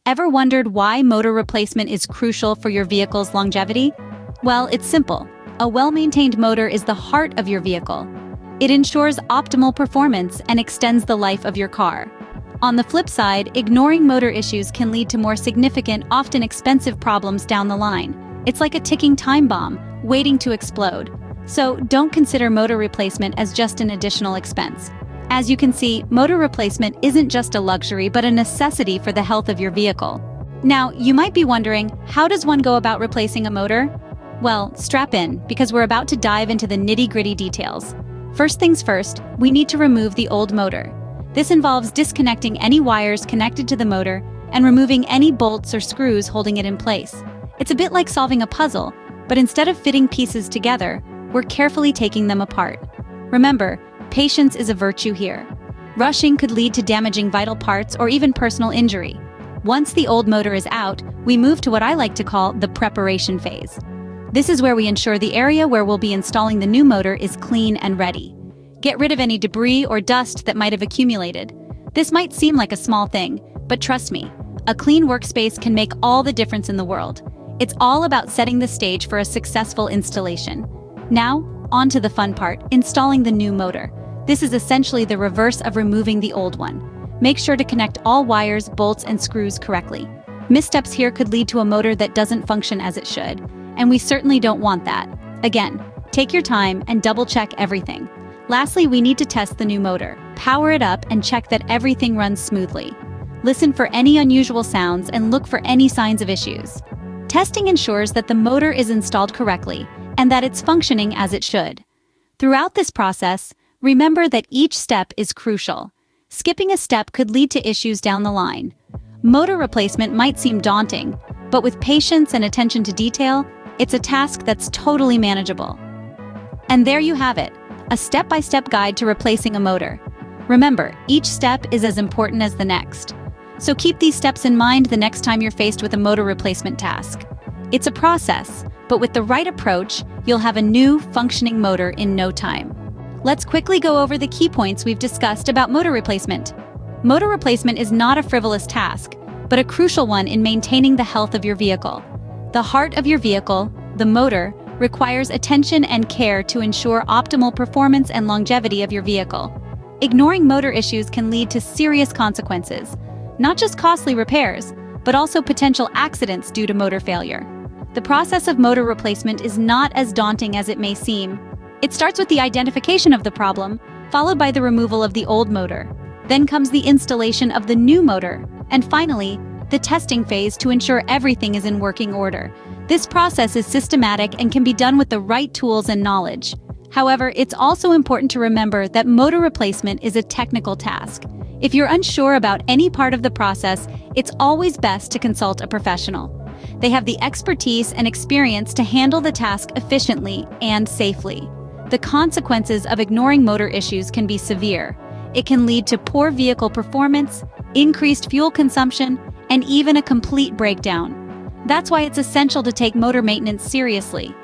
Ever wondered why motor replacement is crucial for your vehicle's longevity? Well, it's simple. A well-maintained motor is the heart of your vehicle. It ensures optimal performance and extends the life of your car. On the flip side, ignoring motor issues can lead to more significant, often expensive problems down the line. It's like a ticking time bomb, waiting to explode. So don't consider motor replacement as just an additional expense. As you can see, motor replacement isn't just a luxury but a necessity for the health of your vehicle. Now, you might be wondering, how does one go about replacing a motor? Well, strap in, because we're about to dive into the nitty-gritty details. First things first, we need to remove the old motor. This involves disconnecting any wires connected to the motor and removing any bolts or screws holding it in place. It's a bit like solving a puzzle, but instead of fitting pieces together, we're carefully taking them apart. Remember, patience is a virtue here. Rushing could lead to damaging vital parts or even personal injury. Once the old motor is out, we move to what I like to call the preparation phase. This is where we ensure the area where we'll be installing the new motor is clean and ready. Get rid of any debris or dust that might have accumulated. This might seem like a small thing, but trust me, a clean workspace can make all the difference in the world. It's all about setting the stage for a successful installation. Now, on to the fun part, installing the new motor. This is essentially the reverse of removing the old one. Make sure to connect all wires, bolts, and screws correctly. Missteps here could lead to a motor that doesn't function as it should, and we certainly don't want that. Again, take your time and double-check everything. Lastly, we need to test the new motor. Power it up and check that everything runs smoothly. Listen for any unusual sounds and look for any signs of issues. Testing ensures that the motor is installed correctly and that it's functioning as it should. Throughout this process, remember that each step is crucial. Skipping a step could lead to issues down the line. Motor replacement might seem daunting, but with patience and attention to detail, it's a task that's totally manageable. And there you have it, a step-by-step guide to replacing a motor. Remember, each step is as important as the next. So keep these steps in mind the next time you're faced with a motor replacement task. It's a process, but with the right approach, you'll have a new, functioning motor in no time. Let's quickly go over the key points we've discussed about motor replacement. Motor replacement is not a frivolous task, but a crucial one in maintaining the health of your vehicle. The heart of your vehicle, the motor, requires attention and care to ensure optimal performance and longevity of your vehicle. Ignoring motor issues can lead to serious consequences, not just costly repairs, but also potential accidents due to motor failure. The process of motor replacement is not as daunting as it may seem. It starts with the identification of the problem, followed by the removal of the old motor. Then comes the installation of the new motor, and finally, the testing phase to ensure everything is in working order. This process is systematic and can be done with the right tools and knowledge. However, it's also important to remember that motor replacement is a technical task. If you're unsure about any part of the process, it's always best to consult a professional. They have the expertise and experience to handle the task efficiently and safely. The consequences of ignoring motor issues can be severe. It can lead to poor vehicle performance, increased fuel consumption, and even a complete breakdown. That's why it's essential to take motor maintenance seriously.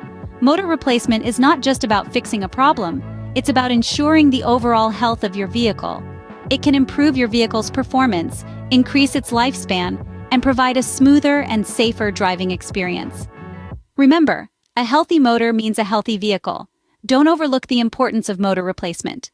Motor replacement is not just about fixing a problem, it's about ensuring the overall health of your vehicle. It can improve your vehicle's performance, increase its lifespan, and provide a smoother and safer driving experience. Remember, a healthy motor means a healthy vehicle. Don't overlook the importance of motor replacement.